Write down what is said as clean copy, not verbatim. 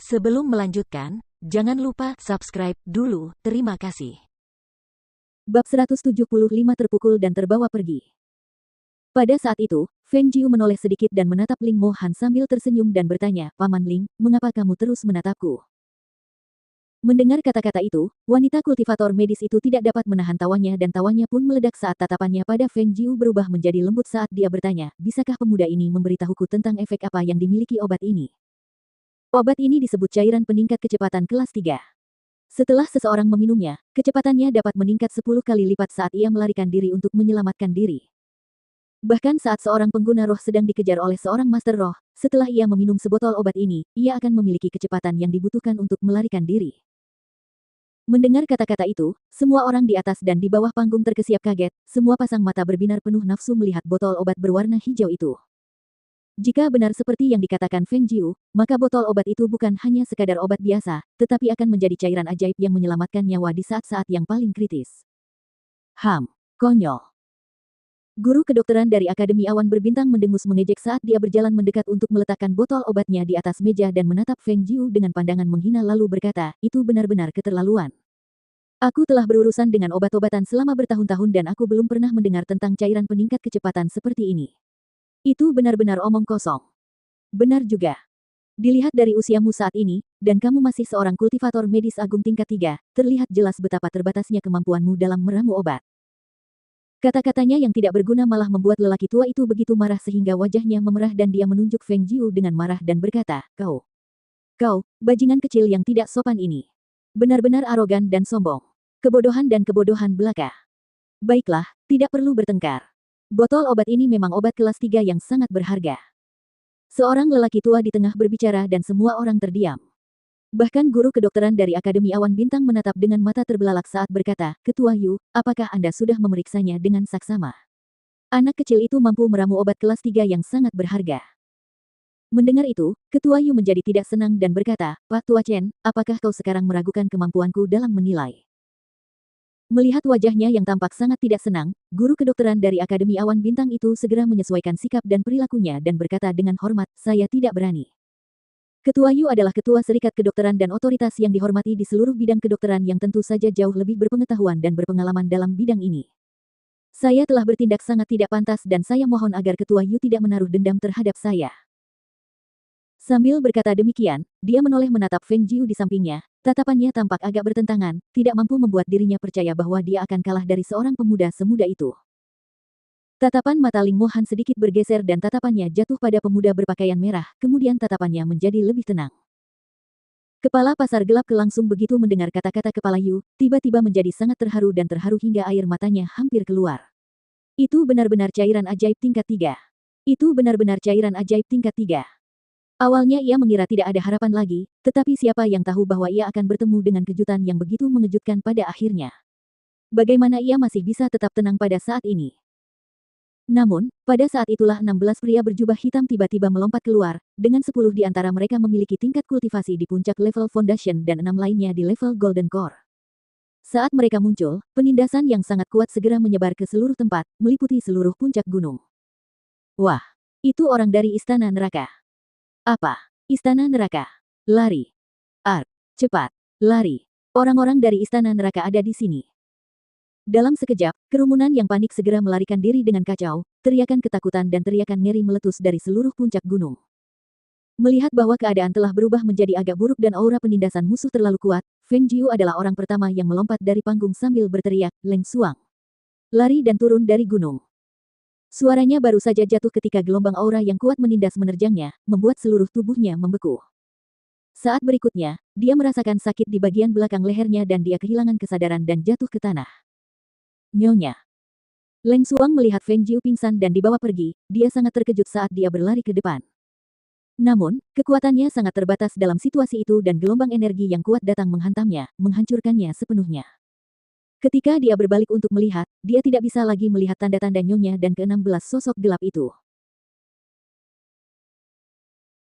Sebelum melanjutkan, jangan lupa subscribe dulu. Terima kasih. Bab 175 terpukul dan terbawa pergi. Pada saat itu, Feng Jiu menoleh sedikit dan menatap Ling Mo Han sambil tersenyum dan bertanya, "Paman Ling, mengapa kamu terus menatapku?" Mendengar kata-kata itu, wanita kultivator medis itu tidak dapat menahan tawanya dan tawanya pun meledak saat tatapannya pada Feng Jiu berubah menjadi lembut saat dia bertanya, "Bisakah pemuda ini memberitahuku tentang efek apa yang dimiliki obat ini?" Obat ini disebut cairan peningkat kecepatan kelas 3. Setelah seseorang meminumnya, kecepatannya dapat meningkat 10 kali lipat saat ia melarikan diri untuk menyelamatkan diri. Bahkan saat seorang pengguna roh sedang dikejar oleh seorang master roh, setelah ia meminum sebotol obat ini, ia akan memiliki kecepatan yang dibutuhkan untuk melarikan diri. Mendengar kata-kata itu, semua orang di atas dan di bawah panggung terkesiap kaget, semua pasang mata berbinar penuh nafsu melihat botol obat berwarna hijau itu. Jika benar seperti yang dikatakan Feng Jiu, maka botol obat itu bukan hanya sekadar obat biasa, tetapi akan menjadi cairan ajaib yang menyelamatkan nyawa di saat-saat yang paling kritis. Konyol. Guru kedokteran dari Akademi Awan Berbintang mendengus mengejek saat dia berjalan mendekat untuk meletakkan botol obatnya di atas meja dan menatap Feng Jiu dengan pandangan menghina lalu berkata, "Itu benar-benar keterlaluan. Aku telah berurusan dengan obat-obatan selama bertahun-tahun dan aku belum pernah mendengar tentang cairan peningkat kecepatan seperti ini. Itu benar-benar omong kosong." Benar juga. Dilihat dari usiamu saat ini, dan kamu masih seorang kultivator medis agung tingkat 3, terlihat jelas betapa terbatasnya kemampuanmu dalam meramu obat. Kata-katanya yang tidak berguna malah membuat lelaki tua itu begitu marah sehingga wajahnya memerah dan dia menunjuk Feng Jiu dengan marah dan berkata, Kau, bajingan kecil yang tidak sopan ini. Benar-benar arogan dan sombong. Kebodohan dan kebodohan belaka. Baiklah, tidak perlu bertengkar. Botol obat ini memang obat kelas 3 yang sangat berharga. Seorang lelaki tua di tengah berbicara dan semua orang terdiam. Bahkan guru kedokteran dari Akademi Awan Bintang menatap dengan mata terbelalak saat berkata, "Ketua Yu, apakah Anda sudah memeriksanya dengan saksama? Anak kecil itu mampu meramu obat kelas 3 yang sangat berharga." Mendengar itu, Ketua Yu menjadi tidak senang dan berkata, "Pak Tua Chen, apakah kau sekarang meragukan kemampuanku dalam menilai?" Melihat wajahnya yang tampak sangat tidak senang, guru kedokteran dari Akademi Awan Bintang itu segera menyesuaikan sikap dan perilakunya dan berkata dengan hormat, "Saya tidak berani." Ketua Yu adalah ketua serikat kedokteran dan otoritas yang dihormati di seluruh bidang kedokteran yang tentu saja jauh lebih berpengetahuan dan berpengalaman dalam bidang ini. Saya telah bertindak sangat tidak pantas dan saya mohon agar Ketua Yu tidak menaruh dendam terhadap saya. Sambil berkata demikian, dia menoleh menatap Feng Jiu di sampingnya, tatapannya tampak agak bertentangan, tidak mampu membuat dirinya percaya bahwa dia akan kalah dari seorang pemuda semuda itu. Tatapan mata Ling Mo Han sedikit bergeser dan tatapannya jatuh pada pemuda berpakaian merah, kemudian tatapannya menjadi lebih tenang. Kepala pasar gelap langsung begitu mendengar kata-kata kepala Yu, tiba-tiba menjadi sangat terharu dan terharu hingga air matanya hampir keluar. Itu benar-benar cairan ajaib tingkat 3. Itu benar-benar cairan ajaib tingkat 3. Awalnya ia mengira tidak ada harapan lagi, tetapi siapa yang tahu bahwa ia akan bertemu dengan kejutan yang begitu mengejutkan pada akhirnya. Bagaimana ia masih bisa tetap tenang pada saat ini? Namun, pada saat itulah 16 pria berjubah hitam tiba-tiba melompat keluar, dengan 10 di antara mereka memiliki tingkat kultivasi di puncak level Foundation dan 6 lainnya di level Golden Core. Saat mereka muncul, penindasan yang sangat kuat segera menyebar ke seluruh tempat, meliputi seluruh puncak gunung. Wah, itu orang dari Istana Neraka. Apa? Istana Neraka. Lari. Cepat. Lari. Orang-orang dari Istana Neraka ada di sini. Dalam sekejap, kerumunan yang panik segera melarikan diri dengan kacau, teriakan ketakutan dan teriakan ngeri meletus dari seluruh puncak gunung. Melihat bahwa keadaan telah berubah menjadi agak buruk dan aura penindasan musuh terlalu kuat, Feng Jiu adalah orang pertama yang melompat dari panggung sambil berteriak, "Leng Suang! Lari dan turun dari gunung!" Suaranya baru saja jatuh ketika gelombang aura yang kuat menindas menerjangnya, membuat seluruh tubuhnya membeku. Saat berikutnya, dia merasakan sakit di bagian belakang lehernya dan dia kehilangan kesadaran dan jatuh ke tanah. Nyonya. Leng Suang melihat Feng Jiu pingsan dan dibawa pergi, dia sangat terkejut saat dia berlari ke depan. Namun, kekuatannya sangat terbatas dalam situasi itu dan gelombang energi yang kuat datang menghantamnya, menghancurkannya sepenuhnya. Ketika dia berbalik untuk melihat, dia tidak bisa lagi melihat tanda-tanda nyonya dan ke-16 sosok gelap itu.